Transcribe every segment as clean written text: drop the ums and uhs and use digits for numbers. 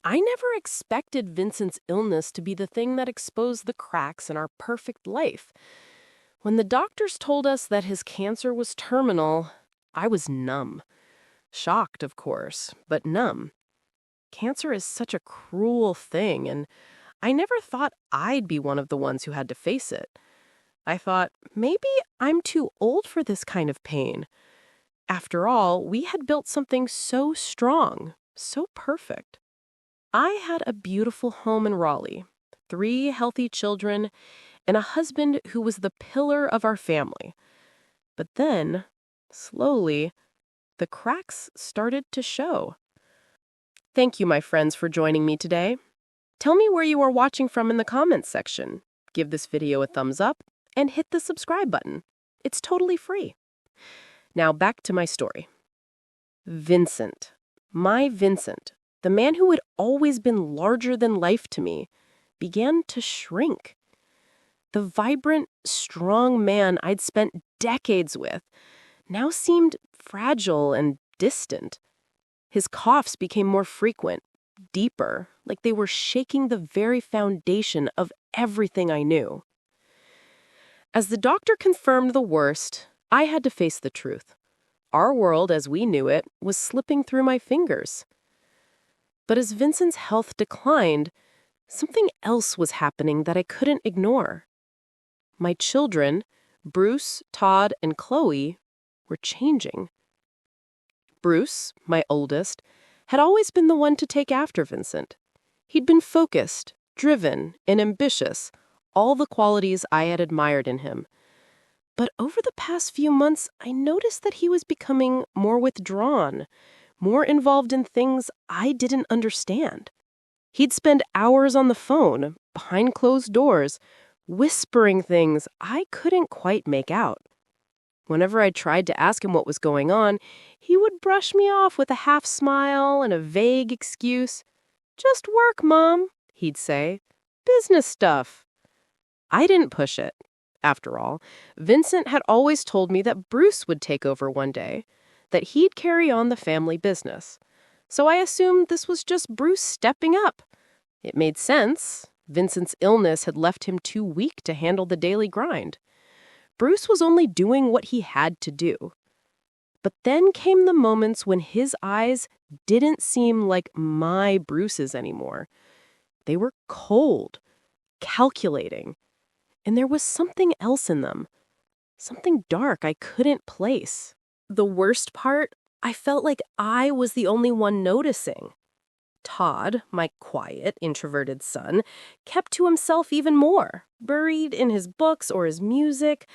I never expected Vincent's illness to be the thing that exposed the cracks in our perfect life. When the doctors told us that his cancer was terminal, I was numb. Shocked, of course, but numb. Cancer is such a cruel thing, and I never thought I'd be one of the ones who had to face it. I thought, maybe I'm too old for this kind of pain. After all, we had built something so strong, so perfect. I had a beautiful home in Raleigh, 3 healthy children, and a husband who was the pillar of our family. But then, slowly, the cracks started to show. Thank you, my friends, for joining me today. Tell me where you are watching from in the comments section. Give this video a thumbs up and hit the subscribe button. It's totally free. Now back to my story. Vincent, my Vincent, the man who had always been larger than life to me, began to shrink. The vibrant, strong man I'd spent decades with now seemed fragile and distant. His coughs became more frequent, deeper, like they were shaking the very foundation of everything I knew. As the doctor confirmed the worst, I had to face the truth. Our world, as we knew it, was slipping through my fingers. But as Vincent's health declined, something else was happening that I couldn't ignore. My children, Bruce, Todd, and Chloe, were changing. Bruce, my oldest, had always been the one to take after Vincent. He'd been focused, driven, and ambitious, all the qualities I had admired in him. But over the past few months, I noticed that he was becoming more withdrawn, more involved in things I didn't understand. He'd spend hours on the phone, behind closed doors, whispering things I couldn't quite make out. Whenever I tried to ask him what was going on, he would brush me off with a half smile and a vague excuse. "Just work, Mom," he'd say. "Business stuff." I didn't push it. After all, Vincent had always told me that Bruce would take over one day, that he'd carry on the family business. So I assumed this was just Bruce stepping up. It made sense. Vincent's illness had left him too weak to handle the daily grind. Bruce was only doing what he had to do. But then came the moments when his eyes didn't seem like my Bruce's anymore. They were cold, calculating. And there was something else in them. Something dark I couldn't place. The worst part, I felt like I was the only one noticing. Todd, my quiet, introverted son, kept to himself even more, buried in his books or his music.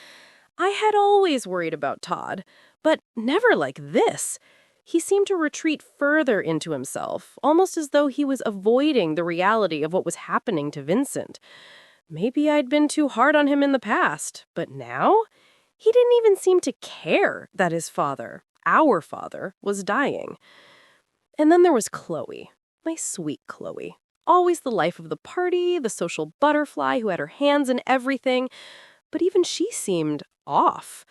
I had always worried about Todd, but never like this. He seemed to retreat further into himself, almost as though he was avoiding the reality of what was happening to Vincent. Maybe I'd been too hard on him in the past, but now? He didn't even seem to care that his father, our father, was dying. And then there was Chloe, my sweet Chloe. Always the life of the party, the social butterfly who had her hands in everything. But even she seemed off.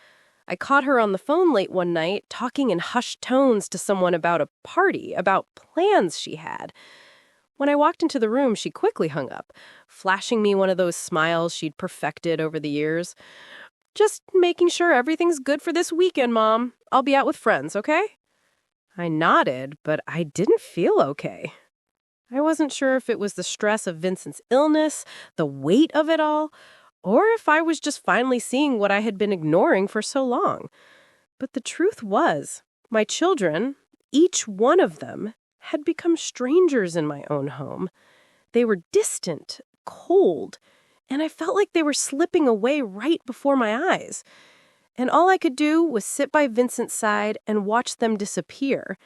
I caught her on the phone late one night, talking in hushed tones to someone about a party, about plans she had. When I walked into the room, she quickly hung up, flashing me one of those smiles she'd perfected over the years. "Just making sure everything's good for this weekend, Mom. I'll be out with friends, okay?" I nodded, but I didn't feel okay. I wasn't sure if it was the stress of Vincent's illness, the weight of it all, or if I was just finally seeing what I had been ignoring for so long. But the truth was, my children, each one of them, had become strangers in my own home. They were distant, cold, and I felt like they were slipping away right before my eyes. And all I could do was sit by Vincent's side and watch them disappear.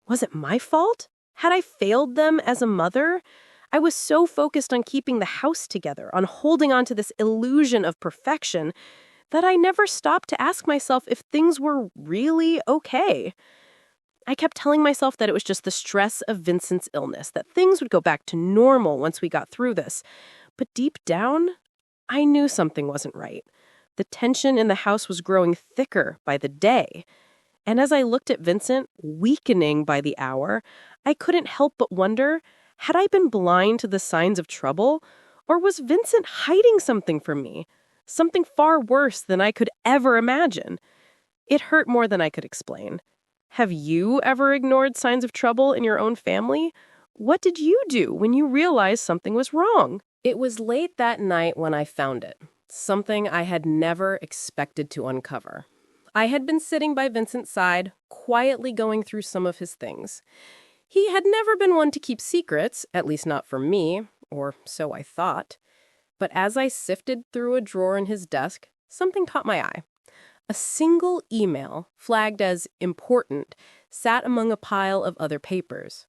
Was it my fault? Had I failed them as a mother? I was so focused on keeping the house together, on holding on to this illusion of perfection, that I never stopped to ask myself if things were really okay. I kept telling myself that it was just the stress of Vincent's illness, that things would go back to normal once we got through this. But deep down, I knew something wasn't right. The tension in the house was growing thicker by the day. And as I looked at Vincent, weakening by the hour, I couldn't help but wonder Had I been blind to the signs of trouble? Or was Vincent hiding something from me? Something far worse than I could ever imagine. It hurt more than I could explain. Have you ever ignored signs of trouble in your own family? What did you do when you realized something was wrong? It was late that night when I found it. Something I had never expected to uncover. I had been sitting by Vincent's side, quietly going through some of his things. He had never been one to keep secrets, at least not from me, or so I thought. But as I sifted through a drawer in his desk, something caught my eye. A single email, flagged as important, sat among a pile of other papers.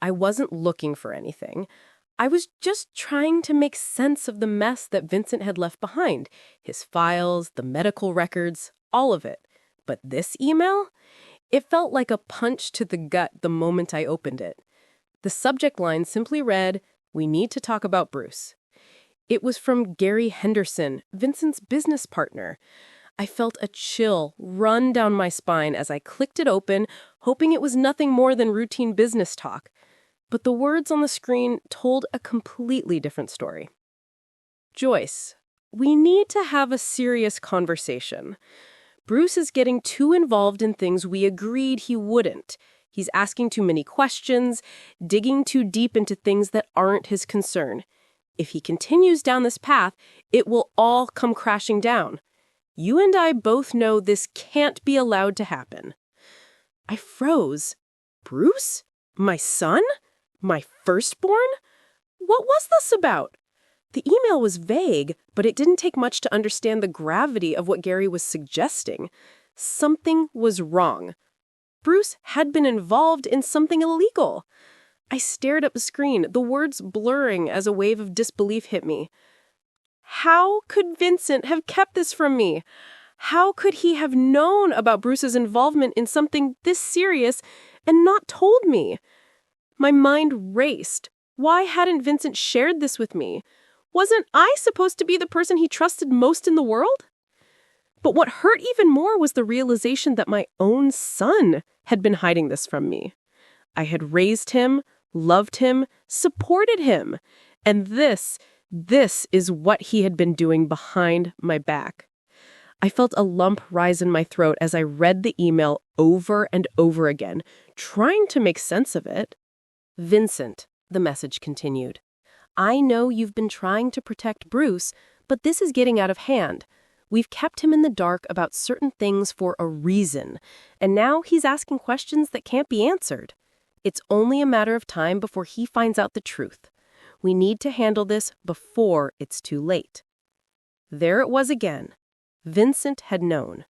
I wasn't looking for anything. I was just trying to make sense of the mess that Vincent had left behind. His files, the medical records, all of it. But this email? It felt like a punch to the gut the moment I opened it. The subject line simply read, "We need to talk about Bruce." It was from Gary Henderson, Vincent's business partner. I felt a chill run down my spine as I clicked it open, hoping it was nothing more than routine business talk. But the words on the screen told a completely different story. "Joyce, we need to have a serious conversation. Bruce is getting too involved in things we agreed he wouldn't. He's asking too many questions, digging too deep into things that aren't his concern. If he continues down this path, it will all come crashing down. You and I both know this can't be allowed to happen." I froze. Bruce? My son? My firstborn? What was this about? The email was vague, but it didn't take much to understand the gravity of what Gary was suggesting. Something was wrong. Bruce had been involved in something illegal. I stared at the screen, the words blurring as a wave of disbelief hit me. How could Vincent have kept this from me? How could he have known about Bruce's involvement in something this serious and not told me? My mind raced. Why hadn't Vincent shared this with me? Wasn't I supposed to be the person he trusted most in the world? But what hurt even more was the realization that my own son had been hiding this from me. I had raised him, loved him, supported him, and this is what he had been doing behind my back. I felt a lump rise in my throat as I read the email over and over again, trying to make sense of it. "Vincent," the message continued, "I know you've been trying to protect Bruce, but this is getting out of hand. We've kept him in the dark about certain things for a reason, and now he's asking questions that can't be answered. It's only a matter of time before he finds out the truth. We need to handle this before it's too late." There it was again. Vincent had known.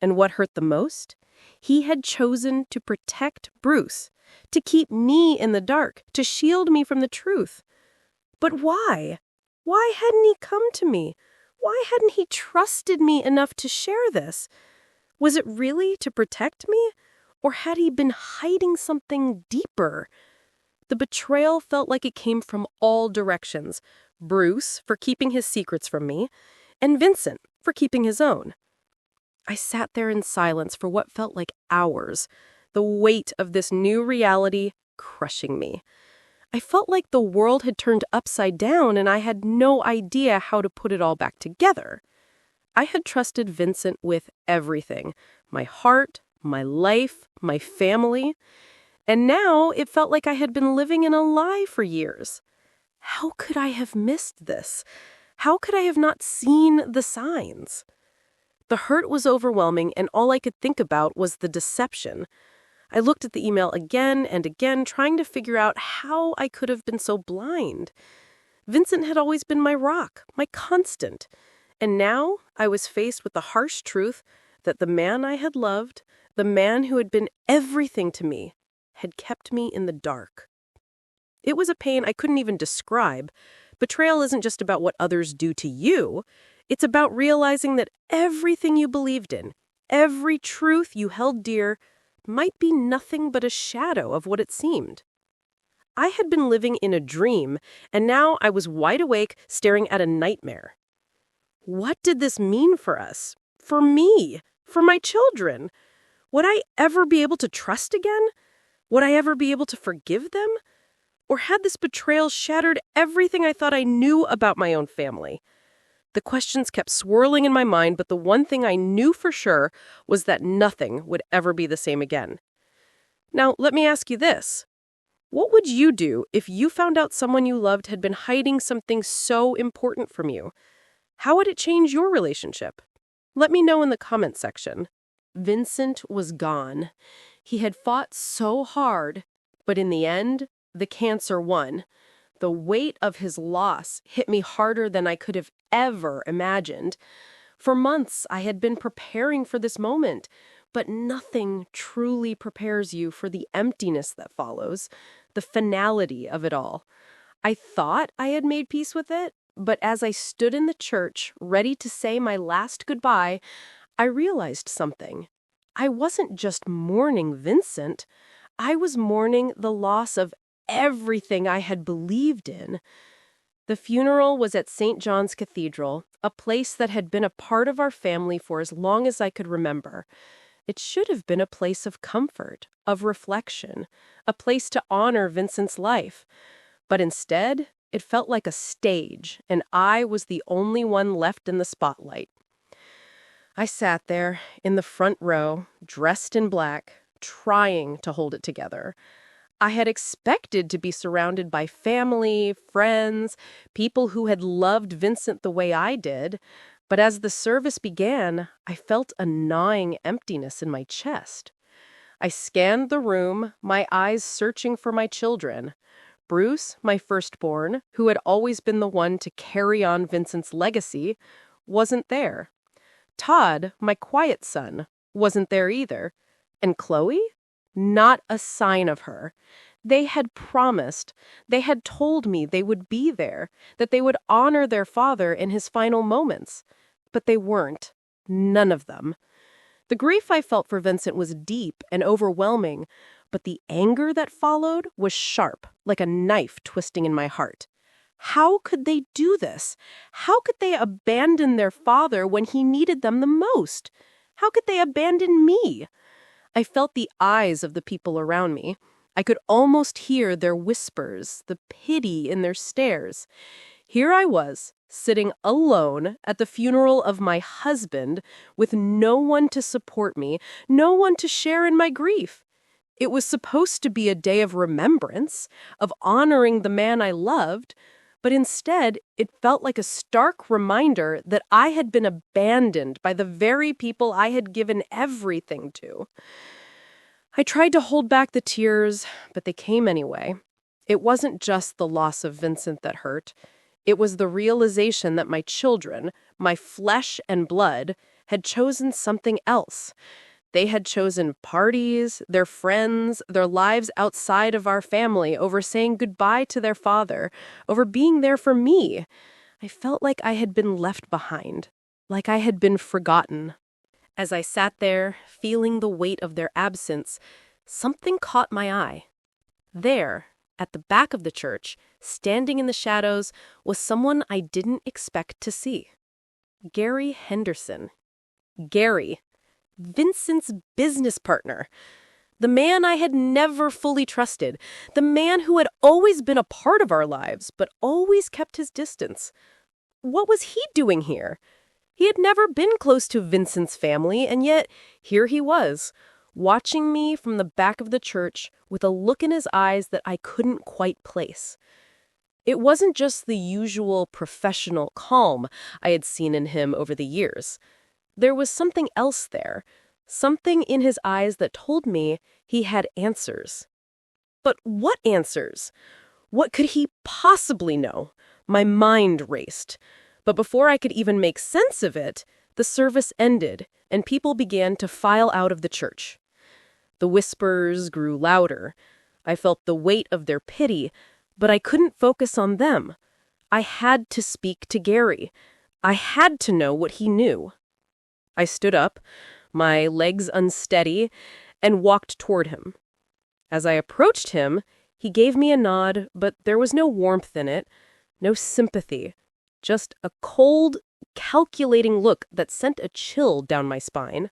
And what hurt the most? He had chosen to protect Bruce, to keep me in the dark, to shield me from the truth. But why? Why hadn't he come to me? Why hadn't he trusted me enough to share this? Was it really to protect me? Or had he been hiding something deeper? The betrayal felt like it came from all directions. Bruce, for keeping his secrets from me, and Vincent, for keeping his own. I sat there in silence for what felt like hours, the weight of this new reality crushing me. I felt like the world had turned upside down and I had no idea how to put it all back together. I had trusted Vincent with everything, my heart, my life, my family, and now it felt like I had been living in a lie for years. How could I have missed this? How could I have not seen the signs? The hurt was overwhelming, and all I could think about was the deception. I looked at the email again and again, trying to figure out how I could have been so blind. Vincent had always been my rock, my constant. And now I was faced with the harsh truth that the man I had loved, the man who had been everything to me, had kept me in the dark. It was a pain I couldn't even describe. Betrayal isn't just about what others do to you. It's about realizing that everything you believed in, every truth you held dear, might be nothing but a shadow of what it seemed. I had been living in a dream, and now I was wide awake, staring at a nightmare. What did this mean for us? For me? For my children? Would I ever be able to trust again? Would I ever be able to forgive them? Or had this betrayal shattered everything I thought I knew about my own family? The questions kept swirling in my mind, but the one thing I knew for sure was that nothing would ever be the same again. Now, let me ask you this. What would you do if you found out someone you loved had been hiding something so important from you? How would it change your relationship? Let me know in the comment section. Vincent was gone. He had fought so hard, but in the end, the cancer won. The weight of his loss hit me harder than I could have ever imagined. For months, I had been preparing for this moment, but nothing truly prepares you for the emptiness that follows, the finality of it all. I thought I had made peace with it, but as I stood in the church, ready to say my last goodbye, I realized something. I wasn't just mourning Vincent. I was mourning the loss of everything I had believed in. The funeral was at St. John's Cathedral, a place that had been a part of our family for as long as I could remember. It should have been a place of comfort, of reflection, a place to honor Vincent's life. But instead, it felt like a stage, and I was the only one left in the spotlight. I sat there, in the front row, dressed in black, trying to hold it together. I had expected to be surrounded by family, friends, people who had loved Vincent the way I did, but as the service began, I felt a gnawing emptiness in my chest. I scanned the room, my eyes searching for my children. Bruce, my firstborn, who had always been the one to carry on Vincent's legacy, wasn't there. Todd, my quiet son, wasn't there either. And Chloe? Not a sign of her. They had promised, they had told me they would be there, that they would honor their father in his final moments. But they weren't. None of them. The grief I felt for Vincent was deep and overwhelming, but the anger that followed was sharp, like a knife twisting in my heart. How could they do this? How could they abandon their father when he needed them the most? How could they abandon me? I felt the eyes of the people around me. I could almost hear their whispers, the pity in their stares. Here I was, sitting alone at the funeral of my husband, with no one to support me, no one to share in my grief. It was supposed to be a day of remembrance, of honoring the man I loved, but instead it felt like a stark reminder that I had been abandoned by the very people I had given everything to. I tried to hold back the tears, but they came anyway. It wasn't just the loss of Vincent that hurt. It was the realization that my children, my flesh and blood, had chosen something else. They had chosen parties, their friends, their lives outside of our family over saying goodbye to their father, over being there for me. I felt like I had been left behind, like I had been forgotten. As I sat there, feeling the weight of their absence, something caught my eye. There, at the back of the church, standing in the shadows, was someone I didn't expect to see. Gary Henderson. Gary, Vincent's business partner. The man I had never fully trusted. The man who had always been a part of our lives, but always kept his distance. What was he doing here? He had never been close to Vincent's family, and yet here he was, watching me from the back of the church with a look in his eyes that I couldn't quite place. It wasn't just the usual professional calm I had seen in him over the years. There was something else there, something in his eyes that told me he had answers. But what answers? What could he possibly know? My mind raced. But before I could even make sense of it, the service ended, and people began to file out of the church. The whispers grew louder. I felt the weight of their pity, but I couldn't focus on them. I had to speak to Gary. I had to know what he knew. I stood up, my legs unsteady, and walked toward him. As I approached him, he gave me a nod, but there was no warmth in it, no sympathy, just a cold, calculating look that sent a chill down my spine.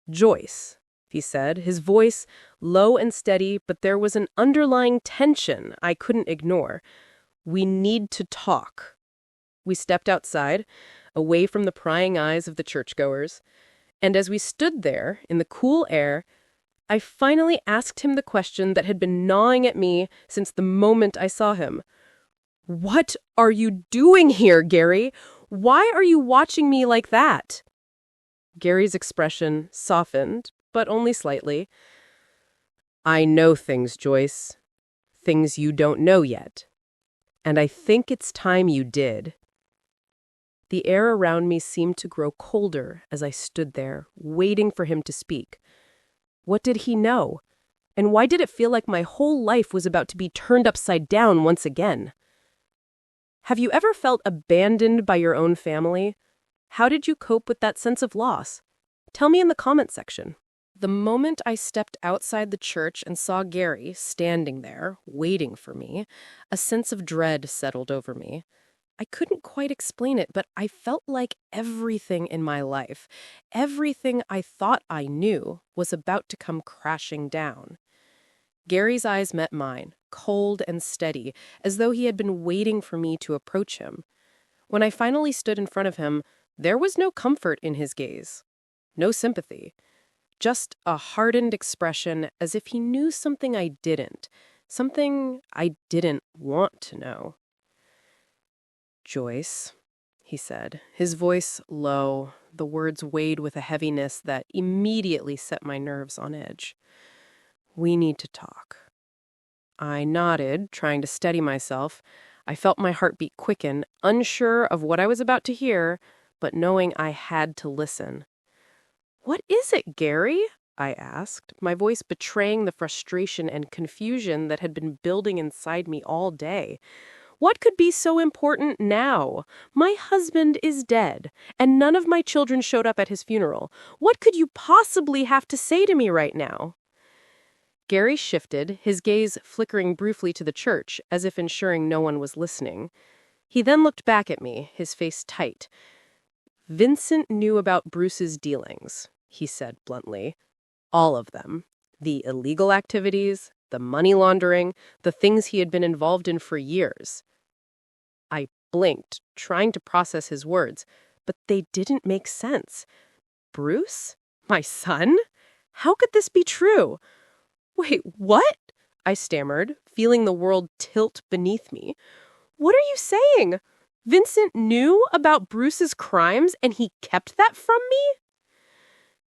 Joyce, he said, his voice low and steady, but there was an underlying tension I couldn't ignore. "We need to talk." We stepped outside, away from the prying eyes of the churchgoers, and as we stood there in the cool air, I finally asked him the question that had been gnawing at me since the moment I saw him. "What are you doing here, Gary? Why are you watching me like that?" Gary's expression softened, but only slightly. "I know things, Joyce. Things you don't know yet. And I think it's time you did." The air around me seemed to grow colder as I stood there, waiting for him to speak. What did he know? And why did it feel like my whole life was about to be turned upside down once again? Have you ever felt abandoned by your own family? How did you cope with that sense of loss? Tell me in the comment section. The moment I stepped outside the church and saw Gary standing there, waiting for me, a sense of dread settled over me. I couldn't quite explain it, but I felt like everything in my life, everything I thought I knew, was about to come crashing down. Gary's eyes met mine, cold and steady, as though he had been waiting for me to approach him. When I finally stood in front of him, there was no comfort in his gaze, no sympathy, just a hardened expression as if he knew something I didn't, something I didn't want to know. "Joyce," he said, his voice low, the words weighed with a heaviness that immediately set my nerves on edge. "We need to talk." I nodded, trying to steady myself. I felt my heartbeat quicken, unsure of what I was about to hear, but knowing I had to listen. "What is it, Gary?" I asked, my voice betraying the frustration and confusion that had been building inside me all day. "What could be so important now? My husband is dead, and none of my children showed up at his funeral. What could you possibly have to say to me right now?" Gary shifted, his gaze flickering briefly to the church, as if ensuring no one was listening. He then looked back at me, his face tight. "Vincent knew about Bruce's dealings," he said bluntly. "All of them. The illegal activities, the money laundering, the things he had been involved in for years." I blinked, trying to process his words, but they didn't make sense. Bruce? My son? How could this be true? "Wait, what?" I stammered, feeling the world tilt beneath me. "What are you saying? Vincent knew about Bruce's crimes and he kept that from me?"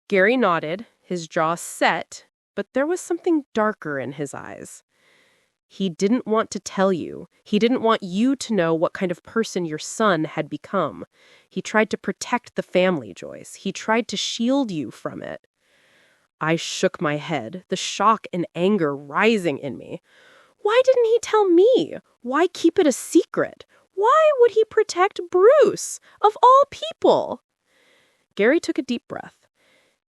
Gary nodded, his jaw set, but there was something darker in his eyes. "He didn't want to tell you. He didn't want you to know what kind of person your son had become. He tried to protect the family, Joyce. He tried to shield you from it." I shook my head, the shock and anger rising in me. Why didn't he tell me? Why keep it a secret? Why would he protect Bruce, of all people? Gary took a deep breath.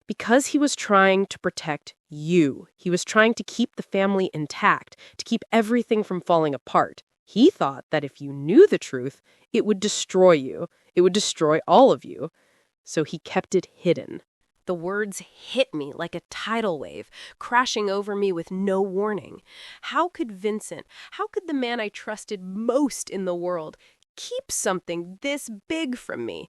Because he was trying to protect you. He was trying to keep the family intact, to keep everything from falling apart. He thought that if you knew the truth, it would destroy you. It would destroy all of you. So he kept it hidden. The words hit me like a tidal wave, crashing over me with no warning. How could Vincent, how could the man I trusted most in the world, keep something this big from me?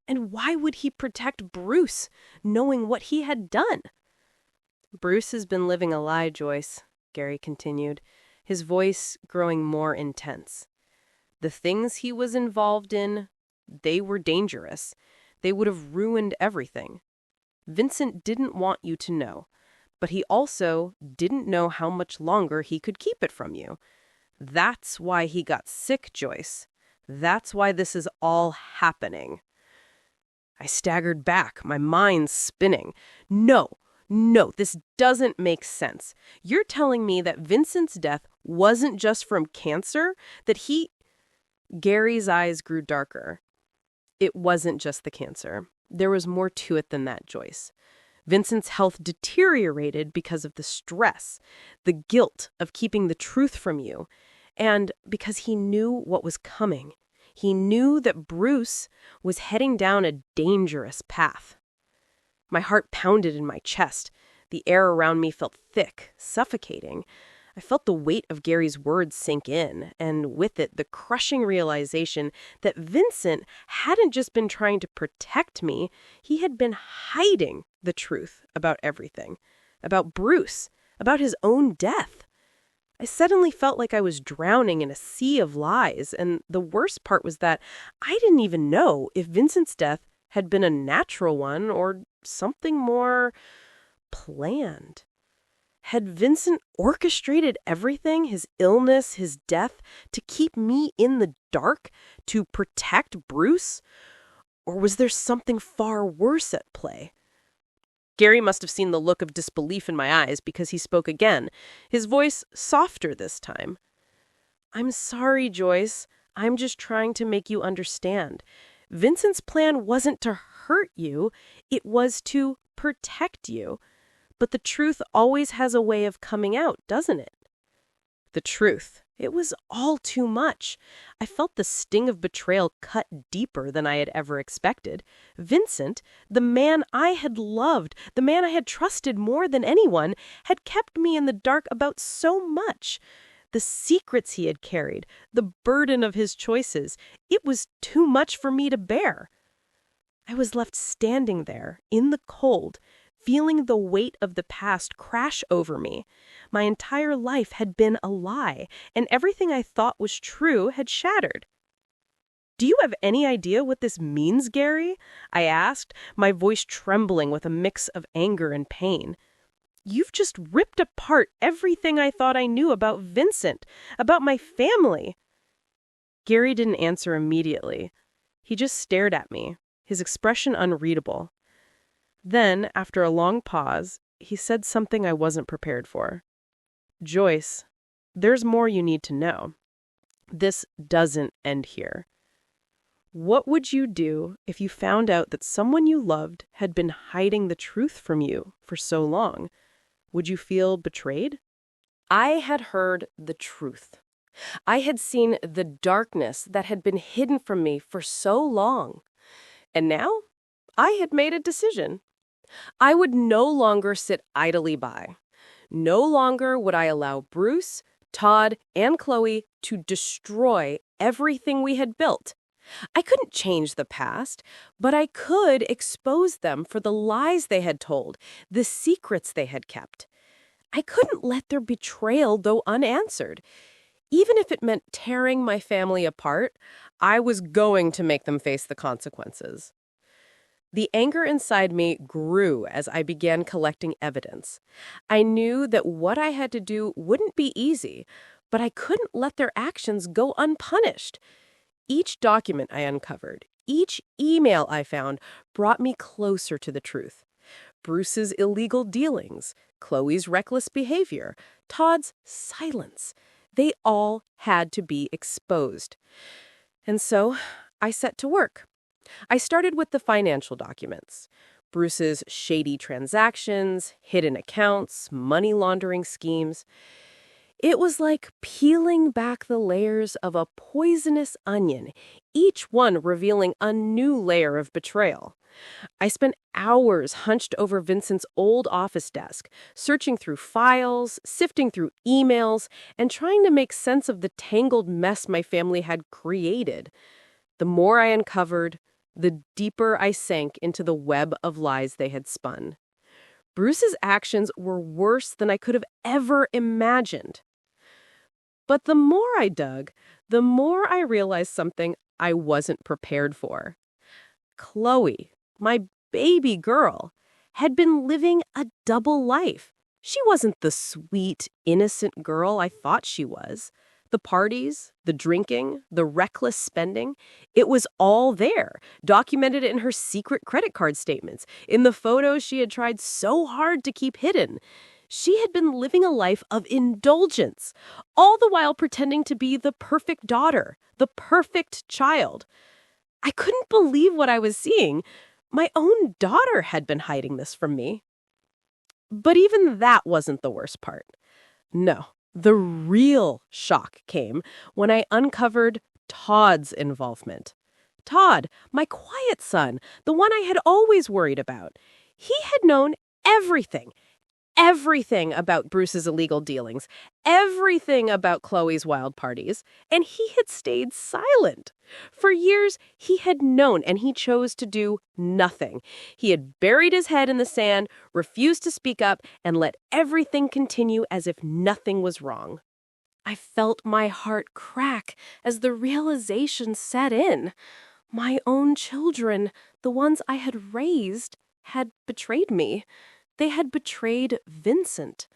And why would he protect Bruce, knowing what he had done? "Bruce has been living a lie, Joyce," Gary continued, his voice growing more intense. "The things he was involved in, they were dangerous. They would have ruined everything. Vincent didn't want you to know, but he also didn't know how much longer he could keep it from you. That's why he got sick, Joyce. That's why this is all happening." I staggered back, my mind spinning. No, this doesn't make sense. You're telling me that Vincent's death wasn't just from cancer? That he... Gary's eyes grew darker. It wasn't just the cancer. There was more to it than that, Joyce. Vincent's health deteriorated because of the stress, the guilt of keeping the truth from you, and because he knew what was coming. He knew that Bruce was heading down a dangerous path. My heart pounded in my chest. The air around me felt thick, suffocating. I felt the weight of Gary's words sink in, and with it, the crushing realization that Vincent hadn't just been trying to protect me, he had been hiding the truth about everything. About Bruce, about his own death. I suddenly felt like I was drowning in a sea of lies, and the worst part was that I didn't even know if Vincent's death had been a natural one or something more planned. Had Vincent orchestrated everything, his illness, his death, to keep me in the dark, to protect Bruce? Or was there something far worse at play? Gary must have seen the look of disbelief in my eyes because he spoke again, his voice softer this time. "I'm sorry, Joyce. I'm just trying to make you understand. Vincent's plan wasn't to hurt you, it was to protect you. But the truth always has a way of coming out, doesn't it?" The truth. It was all too much. I felt the sting of betrayal cut deeper than I had ever expected. Vincent, the man I had loved, the man I had trusted more than anyone, had kept me in the dark about so much. The secrets he had carried, the burden of his choices, it was too much for me to bear. I was left standing there, in the cold, feeling the weight of the past crash over me. My entire life had been a lie, and everything I thought was true had shattered. "Do you have any idea what this means, Gary?" I asked, my voice trembling with a mix of anger and pain. "You've just ripped apart everything I thought I knew about Vincent, about my family." Gary didn't answer immediately. He just stared at me, his expression unreadable. Then, after a long pause, he said something I wasn't prepared for. "Joyce, there's more you need to know. This doesn't end here. What would you do if you found out that someone you loved had been hiding the truth from you for so long? Would you feel betrayed?" I had heard the truth. I had seen the darkness that had been hidden from me for so long. And now, I had made a decision. I would no longer sit idly by. No longer would I allow Bruce, Todd, and Chloe to destroy everything we had built. I couldn't change the past, but I could expose them for the lies they had told, the secrets they had kept. I couldn't let their betrayal go unanswered. Even if it meant tearing my family apart, I was going to make them face the consequences. The anger inside me grew as I began collecting evidence. I knew that what I had to do wouldn't be easy, but I couldn't let their actions go unpunished. Each document I uncovered, each email I found, brought me closer to the truth. Bruce's illegal dealings, Chloe's reckless behavior, Todd's silence. They all had to be exposed. And so I set to work. I started with the financial documents. Bruce's shady transactions, hidden accounts, money laundering schemes. It was like peeling back the layers of a poisonous onion, each one revealing a new layer of betrayal. I spent hours hunched over Vincent's old office desk, searching through files, sifting through emails, and trying to make sense of the tangled mess my family had created. The more I uncovered, the deeper I sank into the web of lies they had spun. Bruce's actions were worse than I could have ever imagined. But the more I dug, the more I realized something I wasn't prepared for. Chloe, my baby girl, had been living a double life. She wasn't the sweet, innocent girl I thought she was. The parties, the drinking, the reckless spending, it was all there, documented in her secret credit card statements, in the photos she had tried so hard to keep hidden. She had been living a life of indulgence, all the while pretending to be the perfect daughter, the perfect child. I couldn't believe what I was seeing. My own daughter had been hiding this from me. But even that wasn't the worst part. No. The real shock came when I uncovered Todd's involvement. Todd, my quiet son, the one I had always worried about. He had known everything, everything about Bruce's illegal dealings, everything about Chloe's wild parties, and he had stayed silent. For years, he had known, and he chose to do nothing. He had buried his head in the sand, refused to speak up, and let everything continue as if nothing was wrong. I felt my heart crack as the realization set in. My own children, the ones I had raised, had betrayed me. They had betrayed Vincent.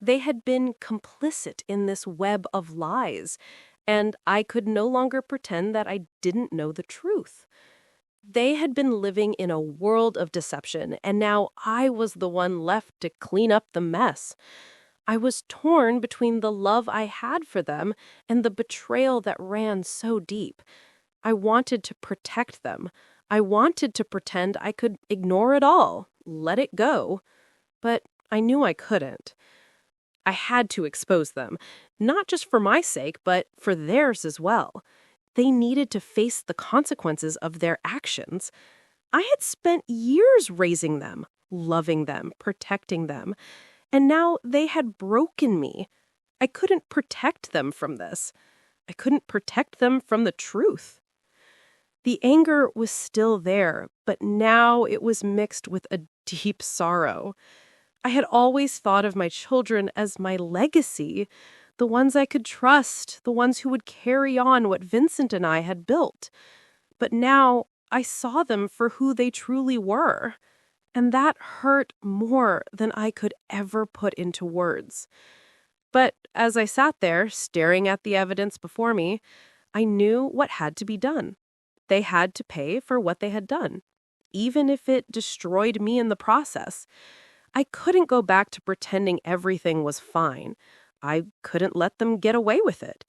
They had been complicit in this web of lies, and I could no longer pretend that I didn't know the truth. They had been living in a world of deception, and now I was the one left to clean up the mess. I was torn between the love I had for them and the betrayal that ran so deep. I wanted to protect them. I wanted to pretend I could ignore it all, let it go. But I knew I couldn't. I had to expose them, not just for my sake, but for theirs as well. They needed to face the consequences of their actions. I had spent years raising them, loving them, protecting them, and now they had broken me. I couldn't protect them from this. I couldn't protect them from the truth. The anger was still there, but now it was mixed with a deep sorrow. I had always thought of my children as my legacy, the ones I could trust, the ones who would carry on what Vincent and I had built. But now I saw them for who they truly were, and that hurt more than I could ever put into words. But as I sat there, staring at the evidence before me, I knew what had to be done. They had to pay for what they had done, even if it destroyed me in the process. I couldn't go back to pretending everything was fine. I couldn't let them get away with it.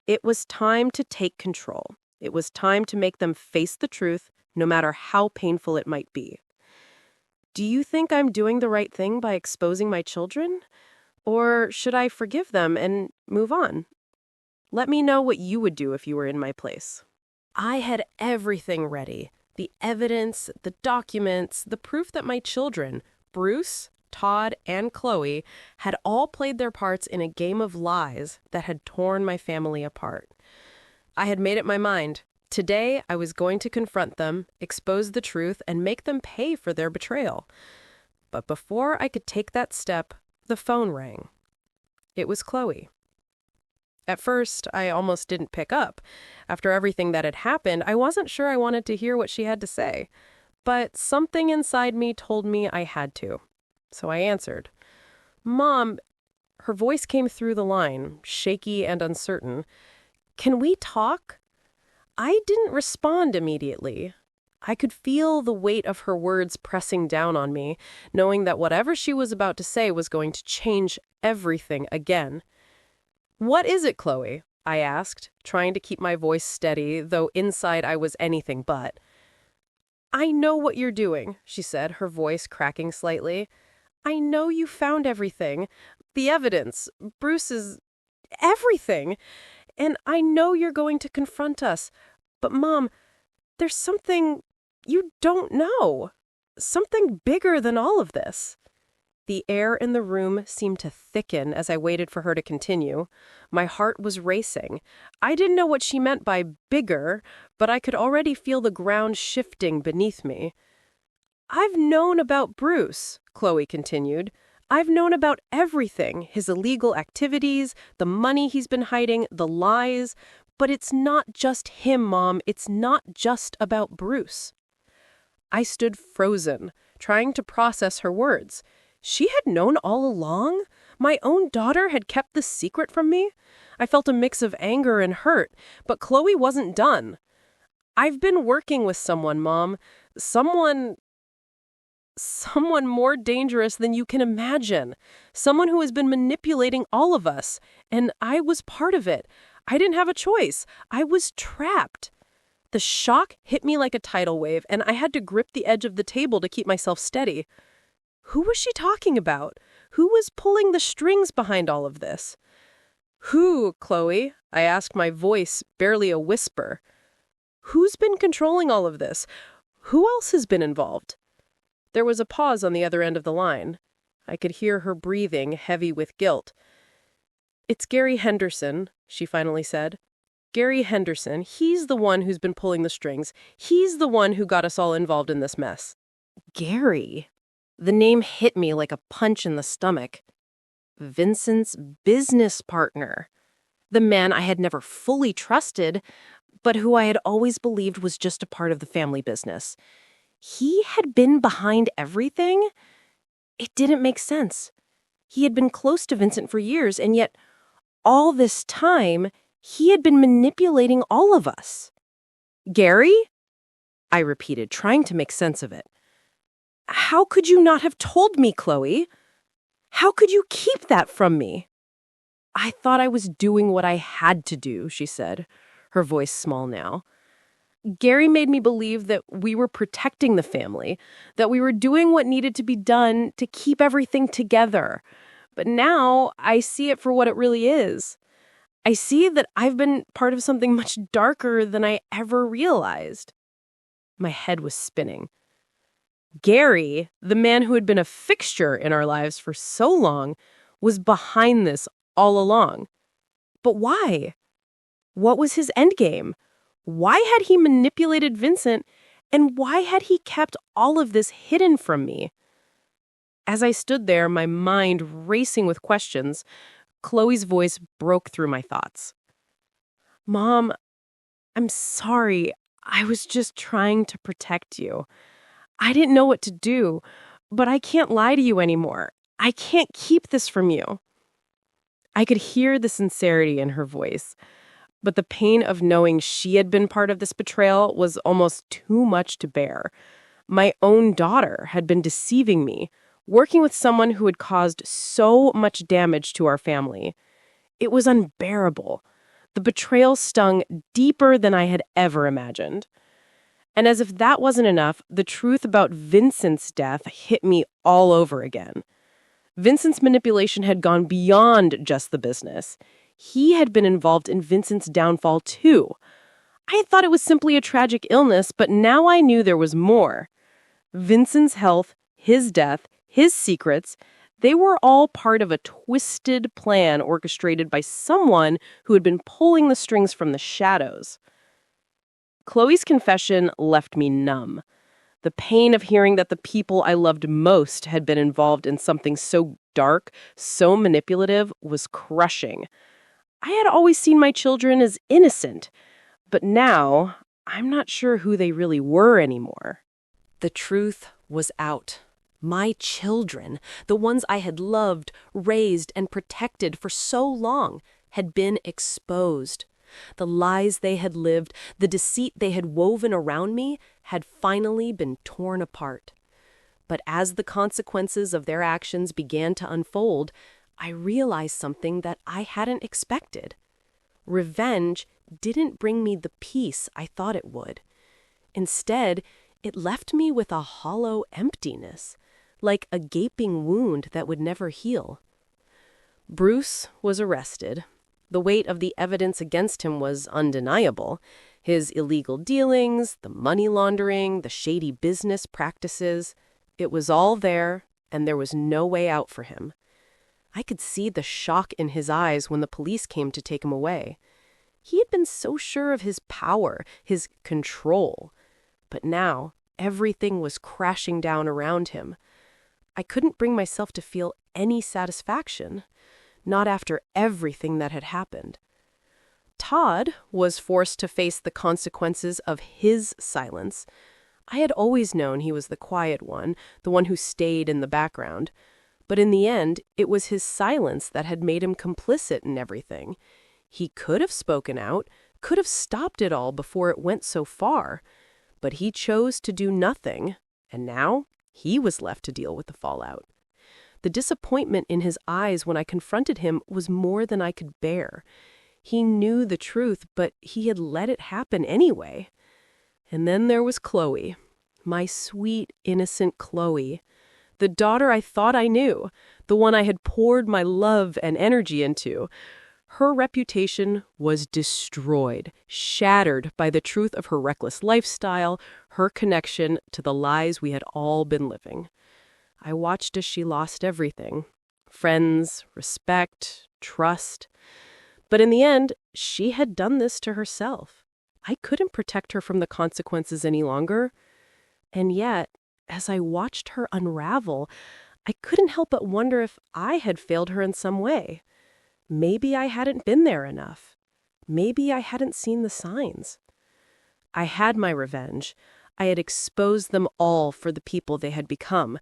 It was time to take control. It was time to make them face the truth, no matter how painful it might be. Do you think I'm doing the right thing by exposing my children? Or should I forgive them and move on? Let me know what you would do if you were in my place. I had everything ready. The evidence, the documents, the proof that my children, Bruce, Todd, and Chloe, had all played their parts in a game of lies that had torn my family apart. I had made up my mind. Today, I was going to confront them, expose the truth, and make them pay for their betrayal. But before I could take that step, the phone rang. It was Chloe. At first, I almost didn't pick up. After everything that had happened, I wasn't sure I wanted to hear what she had to say. But something inside me told me I had to. So I answered. "Mom," her voice came through the line, shaky and uncertain. "Can we talk?" I didn't respond immediately. I could feel the weight of her words pressing down on me, knowing that whatever she was about to say was going to change everything again. "What is it, Chloe?" I asked, trying to keep my voice steady, though inside I was anything but. "I know what you're doing," she said, her voice cracking slightly. "I know you found everything. The evidence, Bruce's, everything. And I know you're going to confront us. But, Mom, there's something you don't know. Something bigger than all of this." The air in the room seemed to thicken as I waited for her to continue. My heart was racing. I didn't know what she meant by bigger, but I could already feel the ground shifting beneath me. "I've known about Bruce," Chloe continued. "I've known about everything, his illegal activities, the money he's been hiding, the lies. But it's not just him, Mom. It's not just about Bruce." I stood frozen, trying to process her words. She had known all along? My own daughter had kept this secret from me? I felt a mix of anger and hurt, but Chloe wasn't done. "I've been working with someone, Mom. Someone more dangerous than you can imagine. Someone who has been manipulating all of us. And I was part of it. I didn't have a choice. I was trapped." The shock hit me like a tidal wave, and I had to grip the edge of the table to keep myself steady. Who was she talking about? Who was pulling the strings behind all of this? "Who, Chloe?" I asked, my voice barely a whisper. "Who's been controlling all of this? Who else has been involved?" There was a pause on the other end of the line. I could hear her breathing, heavy with guilt. "It's Gary Henderson," she finally said. "Gary Henderson, he's the one who's been pulling the strings. He's the one who got us all involved in this mess." Gary? The name hit me like a punch in the stomach. Vincent's business partner. The man I had never fully trusted, but who I had always believed was just a part of the family business. He had been behind everything? It didn't make sense. He had been close to Vincent for years, and yet all this time, he had been manipulating all of us. "Gary?" I repeated, trying to make sense of it. "How could you not have told me, Chloe? How could you keep that from me?" "I thought I was doing what I had to do," she said, her voice small now. "Gary made me believe that we were protecting the family, that we were doing what needed to be done to keep everything together. But now I see it for what it really is. I see that I've been part of something much darker than I ever realized." My head was spinning. Gary, the man who had been a fixture in our lives for so long, was behind this all along. But why? What was his endgame? Why had he manipulated Vincent, and why had he kept all of this hidden from me? As I stood there, my mind racing with questions, Chloe's voice broke through my thoughts. "Mom, I'm sorry. I was just trying to protect you. I didn't know what to do, but I can't lie to you anymore. I can't keep this from you." I could hear the sincerity in her voice, but the pain of knowing she had been part of this betrayal was almost too much to bear. My own daughter had been deceiving me, working with someone who had caused so much damage to our family. It was unbearable. The betrayal stung deeper than I had ever imagined. And as if that wasn't enough, the truth about Vincent's death hit me all over again. Vincent's manipulation had gone beyond just the business. He had been involved in Vincent's downfall too. I had thought it was simply a tragic illness, but now I knew there was more. Vincent's health, his death, his secrets, they were all part of a twisted plan orchestrated by someone who had been pulling the strings from the shadows. Chloe's confession left me numb. The pain of hearing that the people I loved most had been involved in something so dark, so manipulative, was crushing. I had always seen my children as innocent, but now I'm not sure who they really were anymore. The truth was out. My children, the ones I had loved, raised, and protected for so long, had been exposed. The lies they had lived, the deceit they had woven around me, had finally been torn apart. But as the consequences of their actions began to unfold, I realized something that I hadn't expected. Revenge didn't bring me the peace I thought it would. Instead, it left me with a hollow emptiness, like a gaping wound that would never heal. Bruce was arrested. The weight of the evidence against him was undeniable. His illegal dealings, the money laundering, the shady business practices. It was all there, and there was no way out for him. I could see the shock in his eyes when the police came to take him away. He had been so sure of his power, his control. But now, everything was crashing down around him. I couldn't bring myself to feel any satisfaction. Not after everything that had happened. Todd was forced to face the consequences of his silence. I had always known he was the quiet one, the one who stayed in the background. But in the end, it was his silence that had made him complicit in everything. He could have spoken out, could have stopped it all before it went so far. But he chose to do nothing, and now he was left to deal with the fallout. The disappointment in his eyes when I confronted him was more than I could bear. He knew the truth, but he had let it happen anyway. And then there was Chloe, my sweet, innocent Chloe, the daughter I thought I knew, the one I had poured my love and energy into. Her reputation was destroyed, shattered by the truth of her reckless lifestyle, her connection to the lies we had all been living. I watched as she lost everything: friends, respect, trust. But in the end, she had done this to herself. I couldn't protect her from the consequences any longer. And yet, as I watched her unravel, I couldn't help but wonder if I had failed her in some way. Maybe I hadn't been there enough. Maybe I hadn't seen the signs. I had my revenge. I had exposed them all for the people they had become.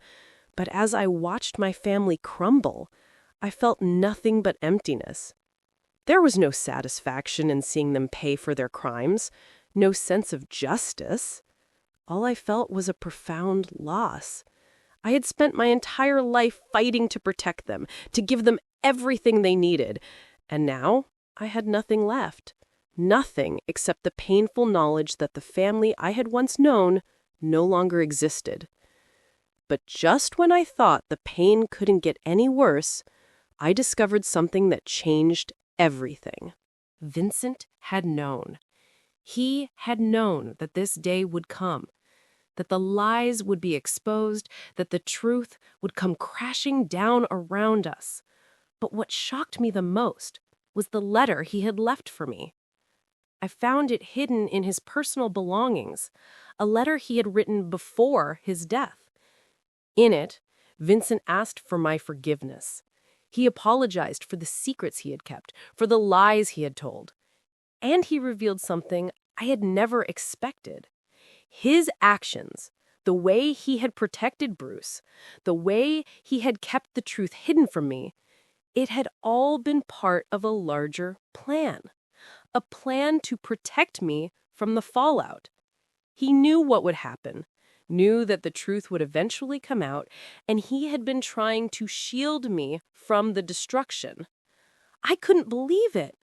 But as I watched my family crumble, I felt nothing but emptiness. There was no satisfaction in seeing them pay for their crimes, no sense of justice. All I felt was a profound loss. I had spent my entire life fighting to protect them, to give them everything they needed, and now I had nothing left. Nothing except the painful knowledge that the family I had once known no longer existed. But just when I thought the pain couldn't get any worse, I discovered something that changed everything. Vincent had known. He had known that this day would come, that the lies would be exposed, that the truth would come crashing down around us. But what shocked me the most was the letter he had left for me. I found it hidden in his personal belongings, a letter he had written before his death. In it, Vincent asked for my forgiveness. He apologized for the secrets he had kept, for the lies he had told. And he revealed something I had never expected. His actions, the way he had protected Bruce, the way he had kept the truth hidden from me, it had all been part of a larger plan. A plan to protect me from the fallout. He knew what would happen, knew that the truth would eventually come out, and he had been trying to shield me from the destruction. I couldn't believe it.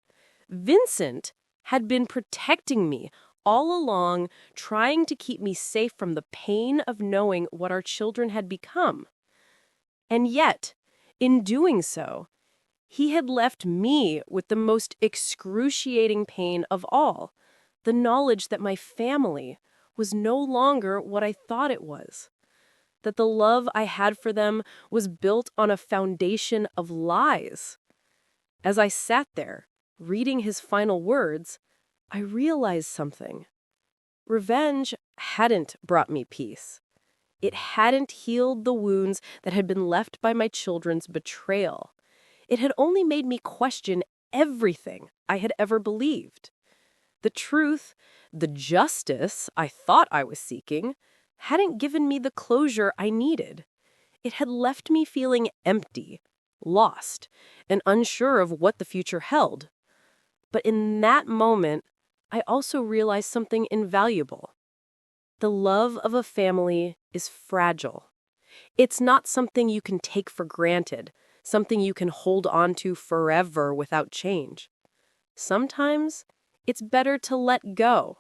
Vincent had been protecting me all along, trying to keep me safe from the pain of knowing what our children had become. And yet, in doing so, he had left me with the most excruciating pain of all, the knowledge that my family was no longer what I thought it was, that the love I had for them was built on a foundation of lies. As I sat there, reading his final words, I realized something. Revenge hadn't brought me peace. It hadn't healed the wounds that had been left by my children's betrayal. It had only made me question everything I had ever believed. The truth, the justice I thought I was seeking, hadn't given me the closure I needed. It had left me feeling empty, lost, and unsure of what the future held. But in that moment, I also realized something invaluable. The love of a family is fragile. It's not something you can take for granted, something you can hold on to forever without change. Sometimes it's better to let go,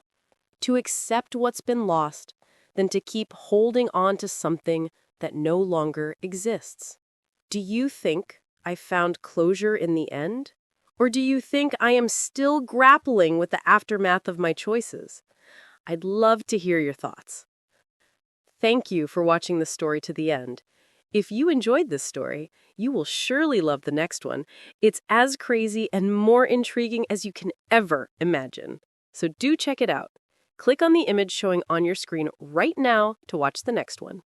to accept what's been lost, than to keep holding on to something that no longer exists. Do you think I found closure in the end? Or do you think I am still grappling with the aftermath of my choices? I'd love to hear your thoughts. Thank you for watching the story to the end. If you enjoyed this story, you will surely love the next one. It's as crazy and more intriguing as you can ever imagine. So do check it out. Click on the image showing on your screen right now to watch the next one.